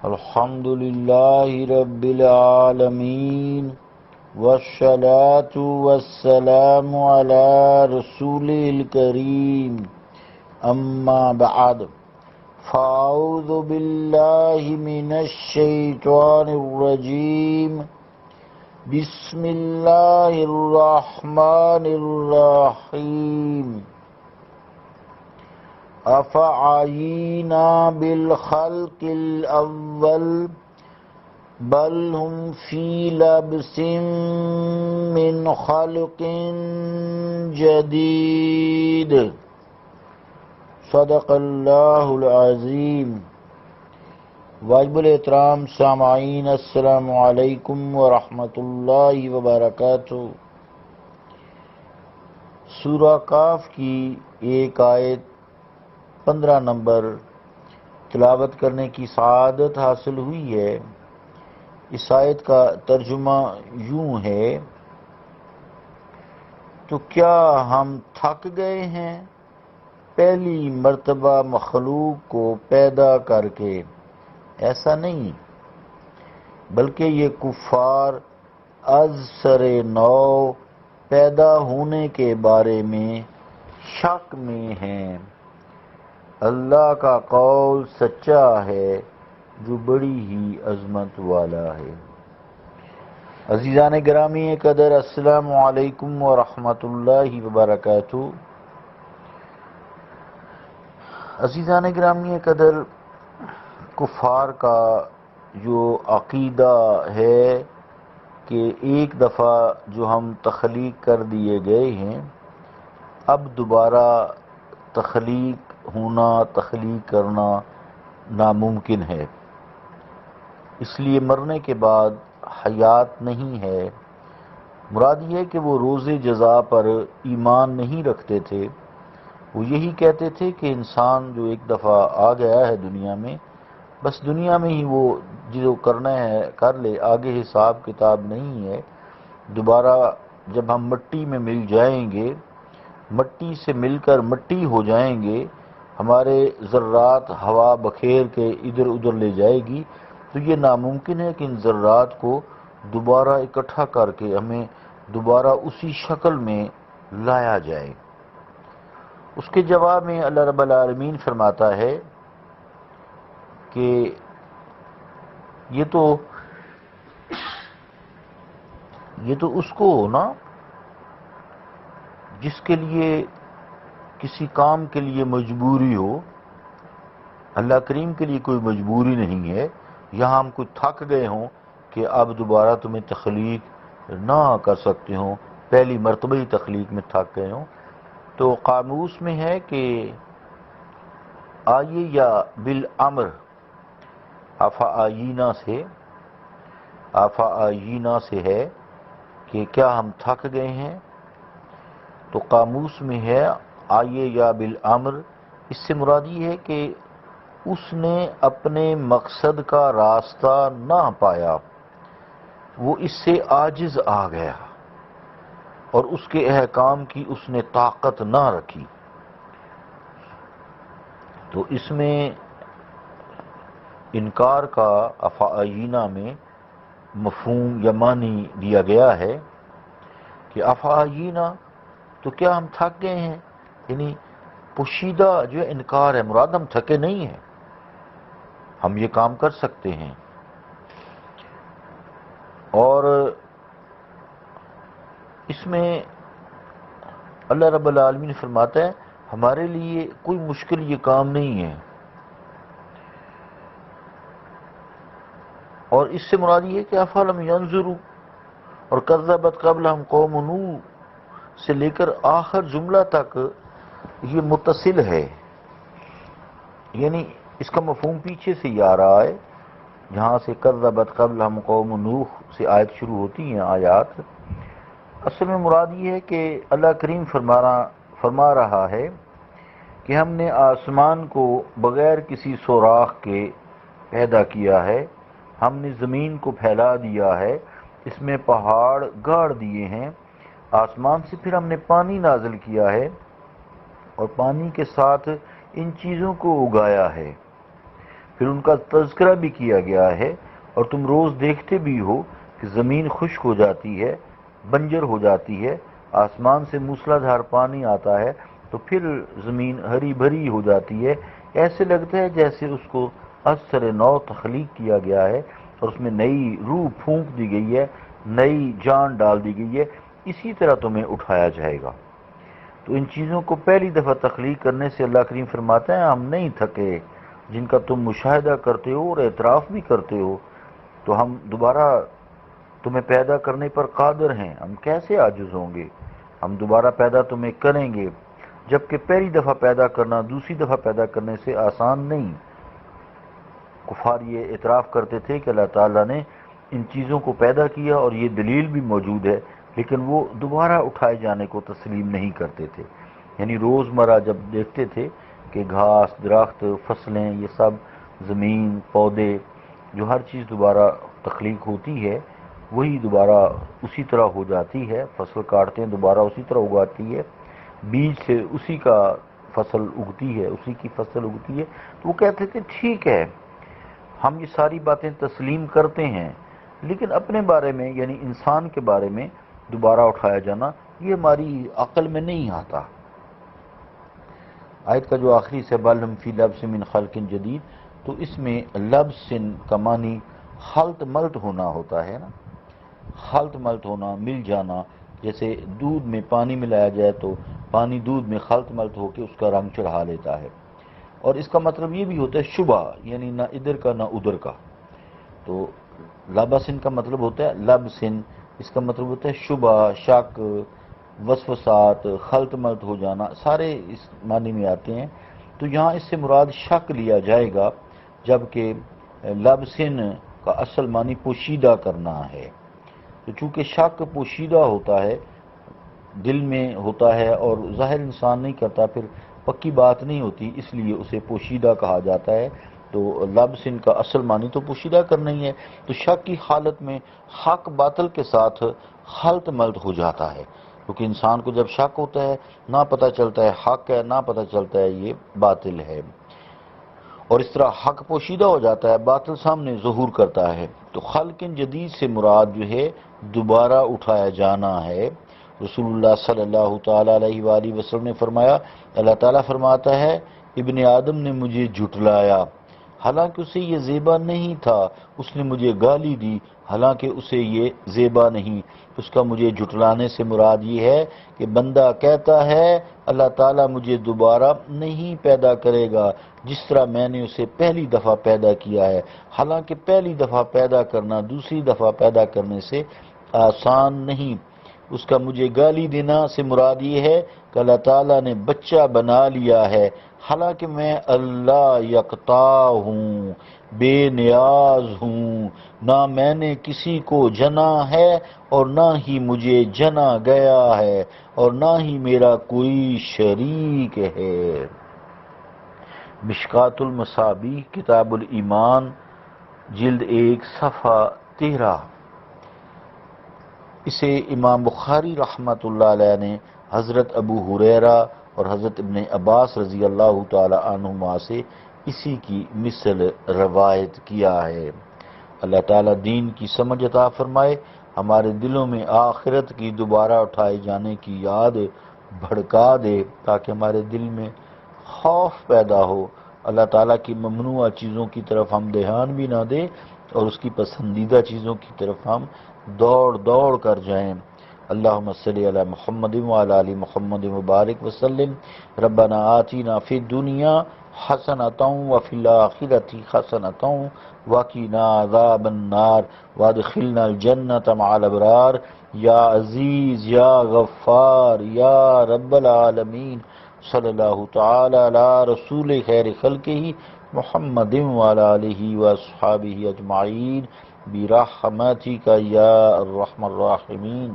الحمد للہ رب العالمین والصلاة والسلام علی رسول الکریم اما بعد فاعوذ باللہ من الشیطان الرجیم بسم اللہ الرحمن الرحیم افعینا بالخلق الاول بل هم فی لبس من خلق جدید صدق اللہ العظیم۔ واجب الاحترام سامعین، السلام علیکم ورحمۃ اللہ وبرکاتہ۔ سورہ کاف کی ایک آیت 15 نمبر تلاوت کرنے کی سعادت حاصل ہوئی ہے۔ اس آیت کا ترجمہ یوں ہے: تو کیا ہم تھک گئے ہیں پہلی مرتبہ مخلوق کو پیدا کر کے؟ ایسا نہیں، بلکہ یہ کفار از سر نو پیدا ہونے کے بارے میں شک میں ہیں۔ اللہ کا قول سچا ہے جو بڑی ہی عظمت والا ہے۔ عزیزان گرامی قدر، السلام علیکم ورحمۃ اللہ وبرکاتہ۔ عزیزان گرامی قدر، کفار کا جو عقیدہ ہے کہ ایک دفعہ جو ہم تخلیق کر دیے گئے ہیں، اب دوبارہ تخلیق ہونا، تخلیق کرنا ناممکن ہے، اس لیے مرنے کے بعد حیات نہیں ہے۔ مراد یہ ہے کہ وہ روز جزا پر ایمان نہیں رکھتے تھے۔ وہ یہی کہتے تھے کہ انسان جو ایک دفعہ آ گیا ہے دنیا میں، بس دنیا میں ہی وہ جو کرنا ہے کر لے، آگے حساب کتاب نہیں ہے۔ دوبارہ جب ہم مٹی میں مل جائیں گے، مٹی سے مل کر مٹی ہو جائیں گے، ہمارے ذرات ہوا بکھیر کے ادھر ادھر لے جائے گی، تو یہ ناممکن ہے کہ ان ذرات کو دوبارہ اکٹھا کر کے ہمیں دوبارہ اسی شکل میں لایا جائے۔ اس کے جواب میں اللہ رب العالمین فرماتا ہے کہ یہ تو اس کو ہو نا جس کے لیے کسی کام کے لیے مجبوری ہو۔ اللہ کریم کے لیے کوئی مجبوری نہیں ہے۔ یہاں ہم کوئی تھک گئے ہوں کہ اب دوبارہ تمہیں تخلیق نہ کر سکتے ہوں، پہلی مرتبہ ہی تخلیق میں تھک گئے ہوں، تو قاموس میں ہے کہ آئیے یا بالامر آفعینا سے ہے کہ کیا ہم تھک گئے ہیں، تو قاموس میں ہے آئیے یا بالامر۔ اس سے مراد یہ ہے کہ اس نے اپنے مقصد کا راستہ نہ پایا، وہ اس سے عاجز آ گیا اور اس کے احکام کی اس نے طاقت نہ رکھی۔ تو اس میں انکار کا افعینا میں مفہوم یا معنی دیا گیا ہے کہ افعینا تو کیا ہم تھک گئے ہیں، یعنی پوشیدہ جو انکار ہے، مراد ہم تھکے نہیں ہیں، ہم یہ کام کر سکتے ہیں۔ اور اس میں اللہ رب العالمین فرماتا ہے ہمارے لیے کوئی مشکل یہ کام نہیں ہے۔ اور اس سے مراد یہ ہے کہ افلم ینظروا اور کذبت قبلہم قوم نوح سے لے کر آخر جملہ تک یہ متصل ہے، یعنی اس کا مفہوم پیچھے سے یہ آ رہا ہے، جہاں سے کذبت قبلہم قوم نوح سے آیت شروع ہوتی ہیں آیات۔ اصل میں مراد یہ ہے کہ اللہ کریم فرما رہا ہے کہ ہم نے آسمان کو بغیر کسی سوراخ کے پیدا کیا ہے، ہم نے زمین کو پھیلا دیا ہے، اس میں پہاڑ گاڑ دیے ہیں، آسمان سے پھر ہم نے پانی نازل کیا ہے اور پانی کے ساتھ ان چیزوں کو اگایا ہے، پھر ان کا تذکرہ بھی کیا گیا ہے، اور تم روز دیکھتے بھی ہو کہ زمین خشک ہو جاتی ہے، بنجر ہو جاتی ہے، آسمان سے موسلا دھار پانی آتا ہے تو پھر زمین ہری بھری ہو جاتی ہے، ایسے لگتا ہے جیسے اس کو از سر نو تخلیق کیا گیا ہے اور اس میں نئی روح پھونک دی گئی ہے، نئی جان ڈال دی گئی ہے۔ اسی طرح تمہیں اٹھایا جائے گا۔ تو ان چیزوں کو پہلی دفعہ تخلیق کرنے سے اللہ کریم فرماتا ہے ہم نہیں تھکے، جن کا تم مشاہدہ کرتے ہو اور اعتراف بھی کرتے ہو، تو ہم دوبارہ تمہیں پیدا کرنے پر قادر ہیں، ہم کیسے عاجز ہوں گے، ہم دوبارہ پیدا تمہیں کریں گے، جبکہ پہلی دفعہ پیدا کرنا دوسری دفعہ پیدا کرنے سے آسان نہیں۔ کفار یہ اعتراف کرتے تھے کہ اللہ تعالیٰ نے ان چیزوں کو پیدا کیا اور یہ دلیل بھی موجود ہے، لیکن وہ دوبارہ اٹھائے جانے کو تسلیم نہیں کرتے تھے۔ یعنی روزمرہ جب دیکھتے تھے کہ گھاس، درخت، فصلیں، یہ سب زمین، پودے، جو ہر چیز دوبارہ تخلیق ہوتی ہے وہی دوبارہ اسی طرح ہو جاتی ہے، فصل کاٹتے ہیں دوبارہ اسی طرح اگاتی ہے، بیج سے اسی کا فصل اگتی ہے، اسی کی فصل اگتی ہے، تو وہ کہتے تھے ٹھیک ہے ہم یہ ساری باتیں تسلیم کرتے ہیں، لیکن اپنے بارے میں یعنی انسان کے بارے میں دوبارہ اٹھایا جانا یہ ہماری عقل میں نہیں آتا۔ آیت کا جو آخری سے بل ہم فی لبس من خلق جدید، تو اس میں لبس کا معنی خلط ملط ہونا ہوتا ہے نا، خلط ملط ہونا، مل جانا، جیسے دودھ میں پانی ملایا جائے تو پانی دودھ میں خلط ملط ہو کے اس کا رنگ چڑھا لیتا ہے، اور اس کا مطلب یہ بھی ہوتا ہے شبہ، یعنی نہ ادھر کا نہ ادھر کا۔ تو لبسن کا مطلب ہوتا ہے لبسن، اس کا مطلب ہوتا ہے شبہ، شک، وسوسات، خلط ملط ہو جانا، سارے اس معنی میں آتے ہیں۔ تو یہاں اس سے مراد شک لیا جائے گا، جبکہ لبسن کا اصل معنی پوشیدہ کرنا ہے۔ تو چونکہ شک پوشیدہ ہوتا ہے، دل میں ہوتا ہے اور ظاہر انسان نہیں کرتا، پھر پکی بات نہیں ہوتی، اس لیے اسے پوشیدہ کہا جاتا ہے۔ تو لبسن کا اصل معنی تو پوشیدہ کرنا ہی ہے۔ تو شک کی حالت میں حق باطل کے ساتھ خلط ملط ہو جاتا ہے، کیونکہ انسان کو جب شک ہوتا ہے نہ پتہ چلتا ہے حق ہے، نہ پتہ چلتا ہے یہ باطل ہے، اور اس طرح حق پوشیدہ ہو جاتا ہے، باطل سامنے ظہور کرتا ہے۔ تو خلق جدید سے مراد جو ہے دوبارہ اٹھایا جانا ہے۔ رسول اللہ صلی اللہ تعالیٰ علیہ وآلہ وسلم نے فرمایا، اللہ تعالیٰ فرماتا ہے ابن آدم نے مجھے جھٹلایا، حالانکہ اسے یہ زیبا نہیں تھا، اس نے مجھے گالی دی، حالانکہ اسے یہ زیبا نہیں۔ اس کا مجھے جھٹلانے سے مراد یہ ہے کہ بندہ کہتا ہے اللہ تعالیٰ مجھے دوبارہ نہیں پیدا کرے گا جس طرح میں نے اسے پہلی دفعہ پیدا کیا ہے، حالانکہ پہلی دفعہ پیدا کرنا دوسری دفعہ پیدا کرنے سے آسان نہیں۔ اس کا مجھے گالی دینا سے مراد یہ ہے کہ اللہ تعالیٰ نے بچہ بنا لیا ہے، حالانکہ میں اللہ یکتا ہوں، بے نیاز ہوں، نہ میں نے کسی کو جنا ہے اور نہ ہی مجھے جنا گیا ہے، اور نہ ہی میرا کوئی شریک ہے۔ مشکات المصابیح کتاب الایمان جلد 1 صفحہ 13۔ اسے امام بخاری رحمۃ اللہ علیہ نے حضرت ابو ہریرہ اور حضرت ابن عباس رضی اللہ تعالی عنہما سے اسی کی مثل روایت کیا ہے۔ اللہ تعالیٰ دین کی سمجھ عطا فرمائے، ہمارے دلوں میں آخرت کی دوبارہ اٹھائے جانے کی یاد بھڑکا دے، تاکہ ہمارے دل میں خوف پیدا ہو، اللہ تعالیٰ کی ممنوع چیزوں کی طرف ہم دھیان بھی نہ دیں اور اس کی پسندیدہ چیزوں کی طرف ہم دوڑ کر جائیں۔ اللہم صلی علی محمد وعلی آل محمد مبارک وسلم۔ ربنا آتنا فی الدنیا حسنۃ وفی الآخرۃ حسنۃ وقنا عذاب النار وادخلنا الجنۃ مع الابرار یا عزیز یا غفار یا رب العالمین۔ صلی اللہ تعالی علی رسول خیر خلقہ محمد وعلی آلہ واصحابہ اجمعین برحمتک یا ارحم الراحمین۔